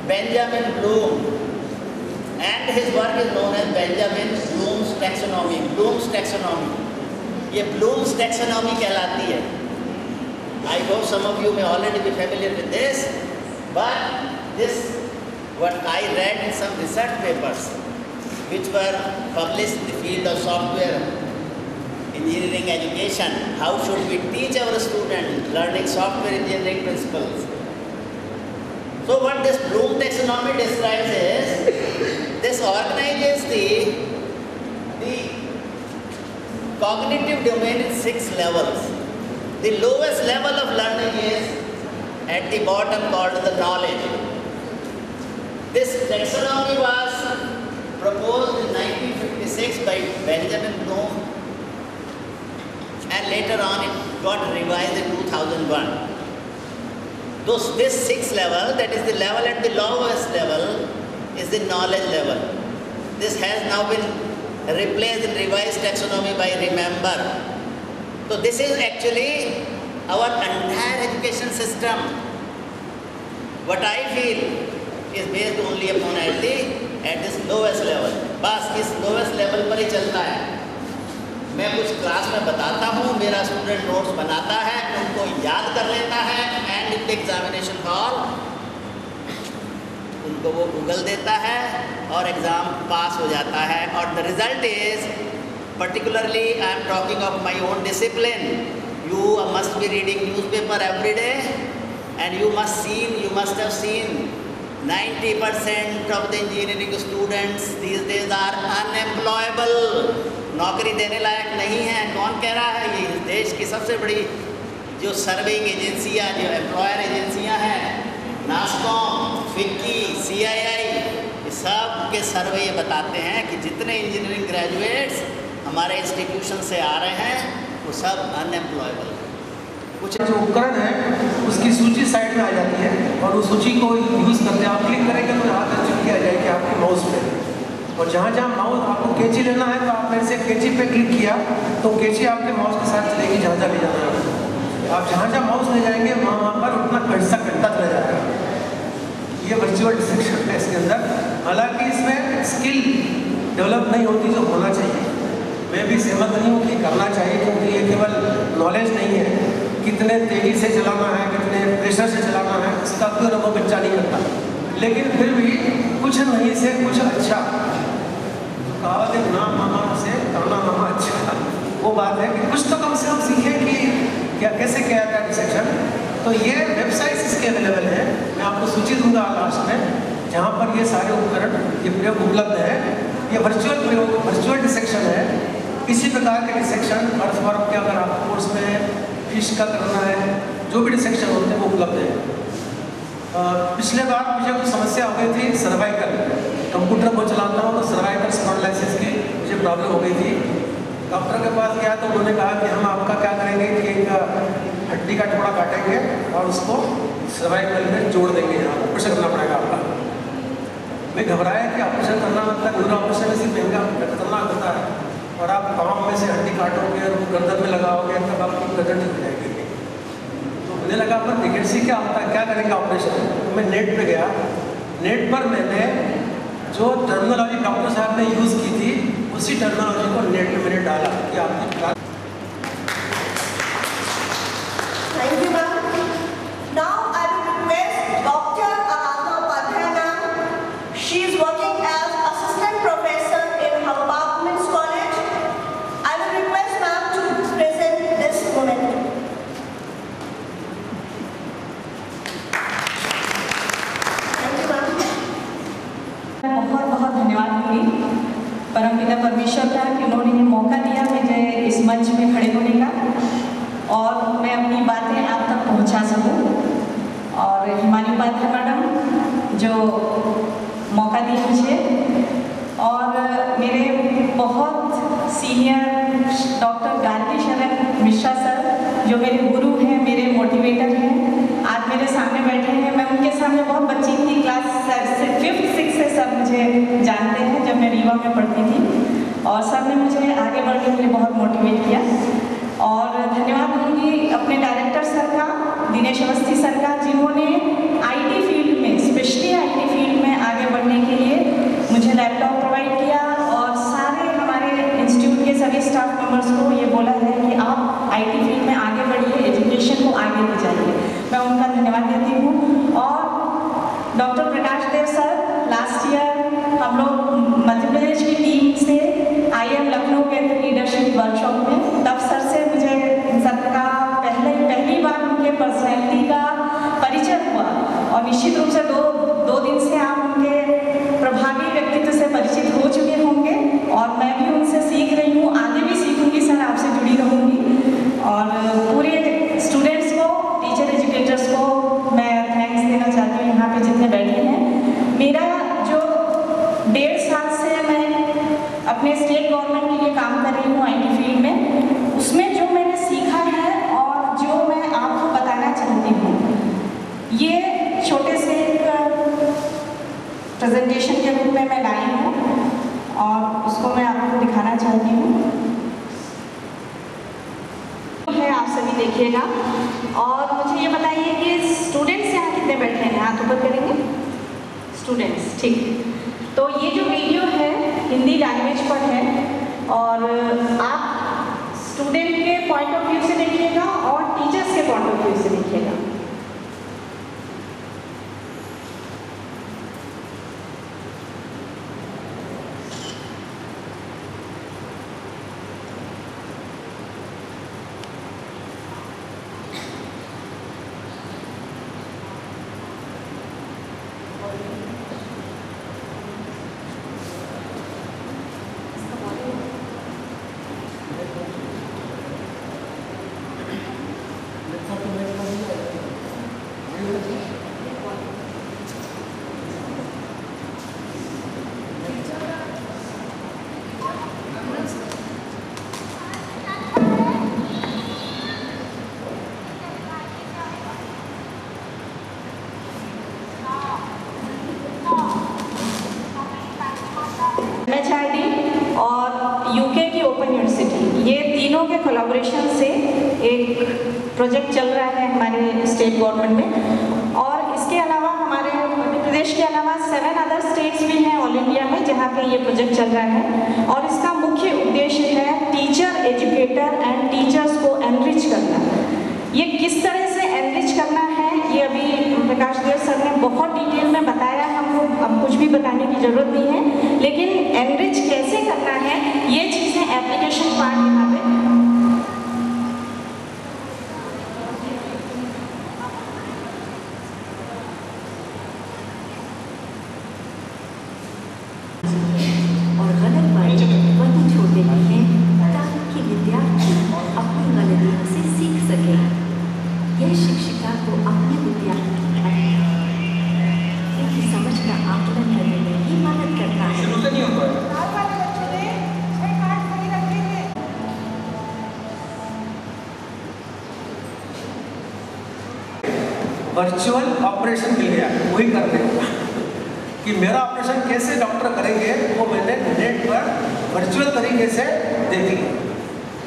Benjamin Bloom, and his work is known as Benjamin Bloom's taxonomy. Bloom's taxonomy, ये Bloom's taxonomy कहलाती है. I hope some of you may already be familiar with this, but this what I read in some research papers which were published in the field of software engineering education. How should we teach our students learning software engineering principles? So what this Bloom taxonomy describes is, this organizes the cognitive domain in 6 levels. The lowest level of learning is at the bottom called the knowledge. This taxonomy was proposed in 1956 by Benjamin Bloom, and later on it got revised in 2001. This 6th level, that is the level at the lowest level, is the knowledge level. This has now been replaced in revised taxonomy by remember. So this is actually our entire education system. What I feel is based only upon at this lowest level. बस इस lowest level पर ही चलता है. मैं कुछ class में बताता हूँ, मेरा स्टूडेंट नोट्स बनाता है, उनको याद कर लेता है, and in the examination hall उनको वो गूगल देता है और एग्ज़ाम पास हो जाता है. और the result is, particularly I am talking of my own discipline. You must be reading newspaper every day, and you must have seen 90% of the engineering students these days are unemployable. नौकरी देने लायक नहीं है. कौन कह रहा है? ये देश की सबसे बड़ी जो सर्वेइंग एजेंसियाँ, जो एम्प्लॉयर एजेंसियाँ हैं, नास्कॉम, फिक्की, CII, ये सब के सर्वे ये बताते हैं कि जितने इंजीनियरिंग ग्रेजुएट्स हमारे इंस्टीट्यूशन से आ रहे हैं वो सब अनएम्प्लॉयबल. कुछ जो उपकरण है उसकी सूची साइड में आ जाती है, और उस सूची को यूज़ करते आप क्लिक करेंगे तो यहाँ तक चुन किया जाएगा आपके माउस पे. और जहाँ जहाँ माउस आपको कैंची लेना है तो आपने से कैंची पे क्लिक किया तो कैंची आपके माउस के साथ चलेगी जहाँ जहाँ ले जाना है. आप जहाँ जहाँ माउस ले जाएंगे वहाँ पर उतना घंटा चला जाएगा. ये वर्चुअल डिसेक्शन है इसके अंदर. हालांकि इसमें स्किल डेवलप नहीं होती जो होना चाहिए. मैं भी सहमत नहीं हूँ कि करना चाहिए, क्योंकि ये केवल नॉलेज नहीं है. कितने तेज़ी से चलाना है, कितने प्रेशर से चलाना है, इसका कोई अनुभव बच्चा नहीं करता. लेकिन फिर भी कुछ नहीं से कुछ अच्छा, जो कहावत है ना मामा से करना मामा अच्छा, वो बात है कि कुछ तो कम से कम सीखें कि क्या कैसे किया जाता है डिसेक्शन. तो ये वेबसाइट्स इसके अवेलेबल है. मैं आपको सूची दूंगा लास्ट में, जहाँ पर ये सारे उपकरण, ये प्रयोग उपलब्ध है. ये वर्चुअल प्रयोग, वर्चुअल डिसेक्शन है. किसी प्रकार के डिसेक्शन अर्थ फॉर्म के अगर आप कोर्स में फिश का करना है, जो भी डिसेक्शन होते हैं वो उपलब्ध है. पिछले बार मुझे कुछ समस्या हो गई थी सर्वाइकल. कंप्यूटर को चलाता हूँ तो सर्वाइकल स्पॉन्डिलाइसिस की मुझे प्रॉब्लम हो गई थी. डॉक्टर के पास गया तो उन्होंने कहा कि हम आपका क्या करेंगे कि एक हड्डी का टुकड़ा काटेंगे और उसको सर्वाइकल में जोड़ देंगे. ऑपरेशन करना पड़ेगा आपका. मैं घबराया कि ऑपरेशन करना मतलब पूरा ऑपरेशन ऐसी महंगा खतरनाक होता है, और आप पाँव में से हड्डी काटोगे और वो गर्दन में लगाओगे तब आपकी गर्दन ठीक हो जाएगी. तो मुझे लगा पर टिकट से क्या होता है, क्या करेंगे ऑपरेशन. तो मैं नेट पे गया. नेट पर मैंने जो टर्मिनोलॉजी डॉक्टर साहब ने यूज़ की थी उसी टर्मिनोलॉजी को नेट में मैंने डाला कि आपकी. Thank you, ma'am. Now I will request Dr. Aradhana Upadhyay, ma'am. She is working as assistant professor in Hamba Women's College. I will request ma'am to present this moment. Thank you, ma'am. बहुत बहुत धन्यवाद दूंगी परमपिता परमेश्वर का कि उन्होंने ये मौका दिया मुझे इस मंच में खड़े होने का, और मैं अपनी बातें आप तक पहुंचा सकूं. और हिमानी उपाध्याय मैडम जो मौका दी मुझे, और मेरे बहुत सीनियर डॉक्टर गार्गी शरण मिश्रा सर जो मेरे गुरु हैं, मेरे मोटिवेटर हैं, आज मेरे सामने बैठे हैं. मैं उनके सामने बहुत बच्ची थी, क्लास 5th 6th से सब मुझे जानते हैं जब मैं रीवा में पढ़ती थी, और सर ने मुझे आगे बढ़ने के लिए बहुत मोटिवेट किया. और धन्यवाद दूंगी अपने डायरेक्टर सर का, दिनेश अवस्थी सर का, जिन्होंने IT फील्ड में, स्पेशली IT फील्ड प्रोवाइड किया और सारे हमारे इंस्टीट्यूट के सभी स्टाफ मेंबर्स को ये बोला है कि आप आईटी फील्ड में आगे बढ़िए, एजुकेशन को आगे ले जाइए। मैं उनका धन्यवाद देती हूँ। और डॉक्टर प्रकाश देव सर, लास्ट ईयर हम लोग मध्य प्रदेश की टीम से IIM लखनऊ के लीडरशिप वर्कशॉप में, तब सर से मुझे सर का पहली बार उनके पर्सनैलिटी का परिचय हुआ और निश्चित रूप से दो दिन से आप उनके प्रभावी व्यक्तित्व से परिचित हो चुके होंगे और मैं भी उनसे सीख रही हूँ, आगे भी सीखूंगी सर, आपसे जुड़ी रहूँगी। और पूरे स्टूडेंट्स को, टीचर एजुकेटर्स को मैं थैंक्स देना चाहती हूँ यहाँ पे जितने बैठे हैं। मेरा जो 1.5 साल से मैं अपने स्टेट गवर्नमेंट के लिए काम कर रही हूँ IT फील्ड में, उसमें जो मैंने सीखा है और जो मैं आपको बताना चाहती हूँ, ये छोटे से प्रेजेंटेशन के रूप में मैं लाई हूँ और उसको मैं आपको दिखाना चाहती हूँ। है, आप सभी देखिएगा और मुझे ये बताइए कि स्टूडेंट्स यहाँ कितने बैठे हैं, हाथ ऊपर करेंगे। स्टूडेंट्स, ठीक। तो ये जो वीडियो है हिंदी लैंग्वेज पर है और आप स्टूडेंट के पॉइंट ऑफ व्यू से देखिएगा और टीचर्स के पॉइंट ऑफ व्यू से देखिएगा। MHRD और UK की ओपन यूनिवर्सिटी, ये तीनों के कोलैबोरेशन से एक प्रोजेक्ट चल रहा है हमारे स्टेट गवर्नमेंट में। और इसके अलावा हमारे मध्य प्रदेश के अलावा 7 अदर स्टेट्स भी हैं ऑल इंडिया में जहाँ पे ये प्रोजेक्ट चल रहा है और इसका मुख्य उद्देश्य है टीचर, एजुकेटर एंड टीचर्स को एनरिच करना। ये किस तरह से एनरिच करना है ये अभी प्रकाश देव सर ने बहुत डिटेल में बताया, हमको अब कुछ भी बताने की जरूरत नहीं है, लेकिन एनरिच कैसे करना है ये चीज़ें एप्लीकेशन पार्ट यहाँ पे और गलत बातें वही छोड़ देते हैं ताकि विद्यार्थी अपनी गलतियों से सीख सके। यह शिक्षिका को अपने विद्यार्थी की समझ का आकलन करने में भी मदद करता है। वर्चुअल ऑपरेशन मिल गया, वही करते हैं कि मेरा ऑपरेशन कैसे डॉक्टर करेंगे वो मैंने नेट पर वर्चुअल तरीके से देख लिया।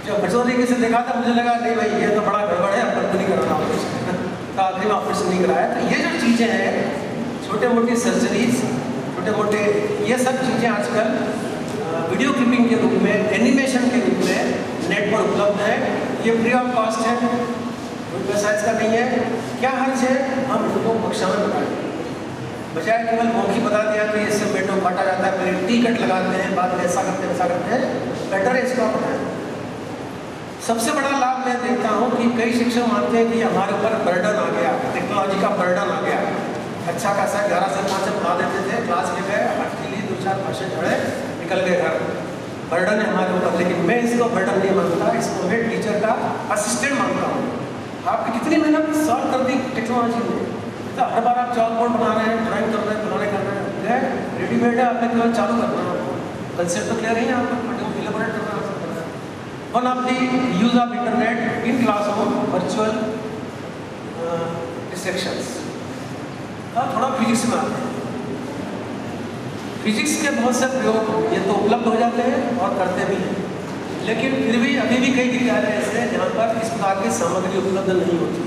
जब वर्चुअल तरीके से देखा था मुझे लगा नहीं भाई ये तो बड़ा गड़बड़ है, अपन को नहीं कराना ऑपरेशन, तो आखिरी में ऑपरेशन नहीं कराया। तो ये जो चीज़ें हैं, छोटे मोटी सर्जरीज, छोटे मोटे ये सब चीज़ें आजकल वीडियो क्लिपिंग के रूप में, एनिमेशन के रूप में नेट पर उपलब्ध है। ये फ्री ऑफ कॉस्ट है, कोई पैसा इसका नहीं है। क्या हर्ज है हम इनको कक्षा में बताएं, बजाय केवल मौखिक बता दिया कि इससे पेट को काटा जाता है, पहले टिकट लगाते हैं, बाद में ऐसा करते हैं वैसा करते हैं, बेटर है इसको बताएं। सबसे बड़ा लाभ मैं देखता हूँ कि कई शिक्षक मानते हैं कि हमारे ऊपर बर्डन आ गया, टेक्नोलॉजी का बर्डन आ गया। अच्छा खासा 11 से 5 पढ़ा देते थे, क्लास में गए, अकेले 2-4 भाषण पढ़े, निकल गए घर। बर्डन है हमारे ऊपर, लेकिन मैं इसको बर्डन नहीं मानता, इसको मैं टीचर का असिस्टेंट मानता हूँ। आपकी कितनी मेहनत सॉल्व कर दी टेक्नोलॉजी ने, तो हर बार आप चॉक बोर्ड बना रहे हैं, ड्राइंग कर रहे हैं, बनाने कर रहे हैं, रेडीमेड है, आपने केवल चालू करना है, कंसेप्ट तो क्लियर ही है, आपको इलेबोरेट करना है। One of the use of internet in classroom, virtual distractions. थोड़ा फिजिक्स में आते हैं। फिजिक्स के बहुत से प्रयोग ये तो उपलब्ध हो जाते हैं और करते भी हैं, लेकिन फिर भी अभी भी कई विद्यालय ऐसे हैं जहाँ पर इस प्रकार की सामग्री उपलब्ध नहीं होती।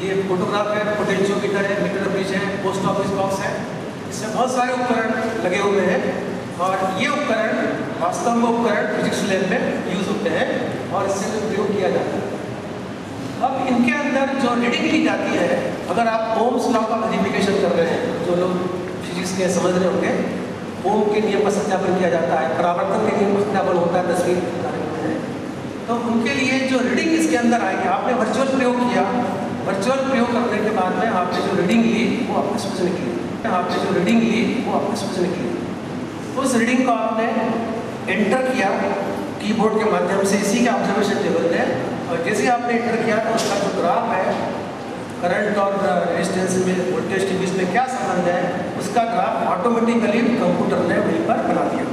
ये फोटोग्राफ है, पोटेंशियोमीटर है, मीटर ब्रिज है, पोस्ट ऑफिस बॉक्स है, इसमें बहुत सारे उपकरण लगे हुए हैं और ये उपकरण वास्तव में उपकरण फिजिक्स लैब में यूज़ होते हैं और इससे जो प्रयोग किया जाता है। अब इनके अंदर जो रीडिंग ली जाती है, अगर आप ओम्स लॉ का वेरिफिकेशन कर रहे हैं, जो लोग फिजिक्स के समझ रहे होंगे, ओम के नियम का सत्यापन किया जाता है, परावर्तन के नियम का सत्यापन होता है 10वीं तारीख में, तो उनके लिए जो रीडिंग इसके अंदर आएगी, आपने वर्चुअल प्रयोग किया, वर्चुअल प्रयोग करने के बाद में आपने जो रीडिंग ली वो आपके समझ निकली, आपने जो रीडिंग ली वो आपके समझ निकली। उस रीडिंग को आपने एंटर किया कीबोर्ड के माध्यम से इसी के ऑब्जर्वेशन टेबल में, और जैसे ही आपने एंटर किया तो उसका जो ग्राफ है, करंट और रेजिस्टेंस में, वोल्टेज के बीच में क्या संबंध है, उसका ग्राफ ऑटोमेटिकली कंप्यूटर ने वहीं पर बना दिया।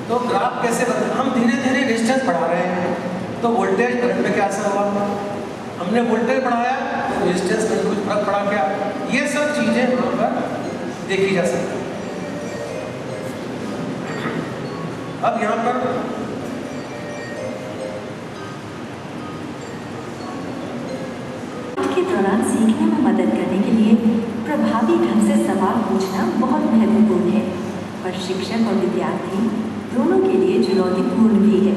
तो ग्राफ कैसे बना? हम धीरे धीरे रेजिस्टेंस बढ़ा रहे हैं, तो वोल्टेज करंट में क्या असर हुआ? हमने वोल्टेज बढ़ाया तो रेजिस्टेंस में कुछ फर्क पड़ा क्या? ये सब चीज़ें वहाँ पर देखी जा सकती हैं। अब यहाँ पर के दौरान सीखने में मदद करने के लिए प्रभावी ढंग से सवाल पूछना बहुत महत्वपूर्ण है, पर शिक्षक और विद्यार्थी दोनों के लिए चुनौतीपूर्ण भी है।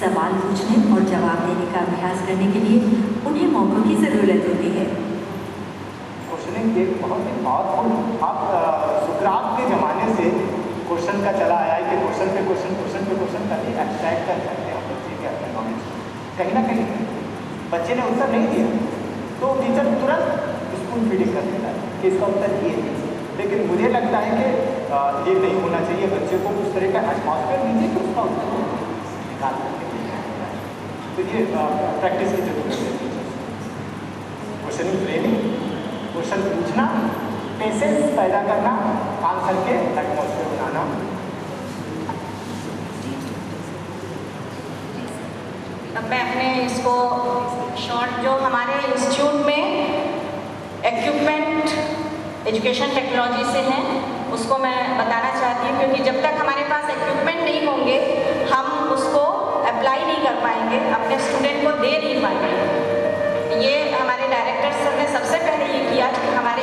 सवाल पूछने और जवाब देने का अभ्यास करने के लिए उन्हें मौकों की ज़रूरत होती है। क्वेश्चनिंग एक बहुत ही पावरफुल, आप सुकरात के ज़माने से क्वेश्चन का चला आया है कि क्वेश्चन पे क्वेश्चन करके एक्सट्रैक्ट कर सकते हैं बच्चे के अपने नॉलेज। कहीं ना कहीं बच्चे ने उत्तर नहीं दिया तो टीचर तुरंत स्कूल फीडिंग कर देता है कि इसका उत्तर ये है, लेकिन मुझे लगता है कि ये नहीं होना चाहिए। बच्चे को उस तरह का एटमॉस्फेयर दीजिए कि उसका उत्तर निकाल सके। तो ये प्रैक्टिस की जरूरत है। क्वेश्चनिंग ट्रेनिंग, क्वेश्चन पूछना, पेशेंस पैदा करना, आंसर के एटमॉस्फेयर बनाना। अब मैं अपने इसको शॉर्ट जो हमारे इंस्टीट्यूट में इक्विपमेंट एजुकेशन टेक्नोलॉजी से हैं उसको मैं बताना चाहती हूँ, क्योंकि जब तक हमारे पास इक्विपमेंट नहीं होंगे हम उसको अप्लाई नहीं कर पाएंगे, अपने स्टूडेंट को दे नहीं पाएंगे। ये हमारे डायरेक्टर सर ने सबसे पहले ये किया कि हमारे